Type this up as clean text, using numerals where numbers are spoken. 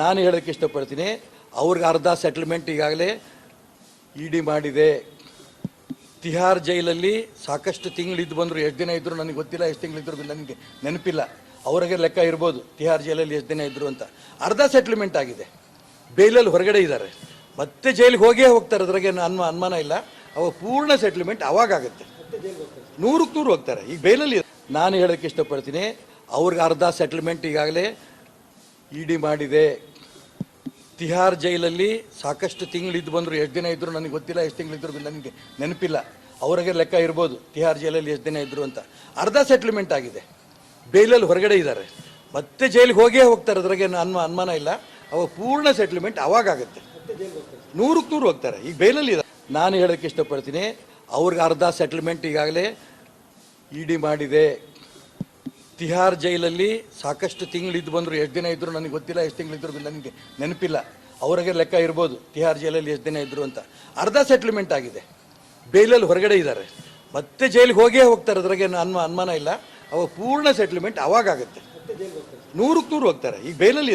ನಾನು ಹೇಳೋಕ್ಕೆ ಇಷ್ಟಪಡ್ತೀನಿ, ಅವ್ರಿಗೆ ಅರ್ಧ ಸೆಟಲ್ಮೆಂಟ್ ಈಗಾಗಲೇ ಇಡಿ ಮಾಡಿದೆ. ತಿಹಾರ್ ಜೈಲಲ್ಲಿ ಸಾಕಷ್ಟು ತಿಂಗಳಿದ್ದು ಬಂದರು, ಎಷ್ಟು ದಿನ ಇದ್ದರು ನನಗೆ ಗೊತ್ತಿಲ್ಲ, ಎಷ್ಟು ತಿಂಗಳಿದ್ರು ನನಗೆ ನೆನಪಿಲ್ಲ. ಅವ್ರಿಗೆ ಲೆಕ್ಕ ಇರ್ಬೋದು ತಿಹಾರ್ ಜೈಲಲ್ಲಿ ಎಷ್ಟು ದಿನ ಇದ್ದರು ಅಂತ. ಅರ್ಧ ಸೆಟಲ್ಮೆಂಟ್ ಆಗಿದೆ, ಬೇಲಲ್ಲಿ ಹೊರಗಡೆ ಇದ್ದಾರೆ, ಮತ್ತೆ ಜೈಲಿಗೆ ಹೋಗೇ ಹೋಗ್ತಾರೆ, ಅದ್ರಾಗೆ ಅನುಮಾನ ಇಲ್ಲ. ಅವಾಗ ಪೂರ್ಣ ಸೆಟಲ್ಮೆಂಟ್ ಅವಾಗುತ್ತೆ, 100ಕ್ಕೆ 100 ಹೋಗ್ತಾರೆ. ಈಗ ಬೇಲಲ್ಲಿ ನಾನು ಹೇಳೋಕ್ಕೆ ಇಷ್ಟಪಡ್ತೀನಿ, ಅವ್ರಿಗೆ ಅರ್ಧ ಸೆಟಲ್ಮೆಂಟ್ ಈಗಾಗಲೇ ಇಡಿ ಮಾಡಿದೆ. ತಿಹಾರ್ ಜೈಲಲ್ಲಿ ಸಾಕಷ್ಟು ತಿಂಗಳಿದ್ದು ಬಂದರು, ಎಷ್ಟು ದಿನ ಇದ್ದರು ನನಗೆ ಗೊತ್ತಿಲ್ಲ, ಎಷ್ಟು ತಿಂಗಳಿದ್ರು ನನಗೆ ನೆನಪಿಲ್ಲ. ಅವ್ರಿಗೆ ಲೆಕ್ಕ ಇರ್ಬೋದು ತಿಹಾರ್ ಜೈಲಲ್ಲಿ ಎಷ್ಟು ದಿನ ಇದ್ದರು ಅಂತ. ಅರ್ಧ ಸೆಟಲ್ಮೆಂಟ್ ಆಗಿದೆ, ಬೇಲಲ್ಲಿ ಹೊರಗಡೆ ಇದ್ದಾರೆ, ಮತ್ತೆ ಜೈಲಿಗೆ ಹೋಗೇ ಹೋಗ್ತಾರೆ, ಅದ್ರಾಗೆ ಅನುಮಾನ ಇಲ್ಲ. ಅವಾಗ ಪೂರ್ಣ ಸೆಟಲ್ಮೆಂಟ್ ಅವಾಗುತ್ತೆ, 100ಕ್ಕೆ 100 ಹೋಗ್ತಾರೆ. ಈಗ ಬೇಲಲ್ಲಿ ನಾನು ಹೇಳೋಕ್ಕೆ ಇಷ್ಟಪಡ್ತೀನಿ, ಅವ್ರಿಗೆ ಅರ್ಧ ಸೆಟಲ್ಮೆಂಟ್ ಈಗಾಗಲೇ ಇಡಿ ಮಾಡಿದೆ. ತಿಹಾರ್ ಜೈಲಲ್ಲಿ ಸಾಕಷ್ಟು ತಿಂಗಳಿದ್ದು ಬಂದರು, ಎಷ್ಟು ದಿನ ಇದ್ದರು ನನಗೆ ಗೊತ್ತಿಲ್ಲ, ಎಷ್ಟು ತಿಂಗಳಿದ್ರು ನನಗೆ ನೆನಪಿಲ್ಲ. ಅವ್ರಿಗೆ ಲೆಕ್ಕ ಇರ್ಬೋದು ತಿಹಾರ್ ಜೈಲಲ್ಲಿ ಎಷ್ಟು ದಿನ ಇದ್ದರು ಅಂತ. ಅರ್ಧ ಸೆಟಲ್ಮೆಂಟ್ ಆಗಿದೆ, ಬೇಲಲ್ಲಿ ಹೊರಗಡೆ ಇದ್ದಾರೆ, ಮತ್ತೆ ಜೈಲಿಗೆ ಹೋಗೇ ಹೋಗ್ತಾರೆ, ಅದ್ರಾಗೆ ಅನುಮಾನ ಇಲ್ಲ. ಅವಾಗ ಪೂರ್ಣ ಸೆಟಲ್ಮೆಂಟ್ ಅವಾಗುತ್ತೆ, 100ಕ್ಕೆ 100 ಹೋಗ್ತಾರೆ. ಈಗ ಬೇಲಲ್ಲಿ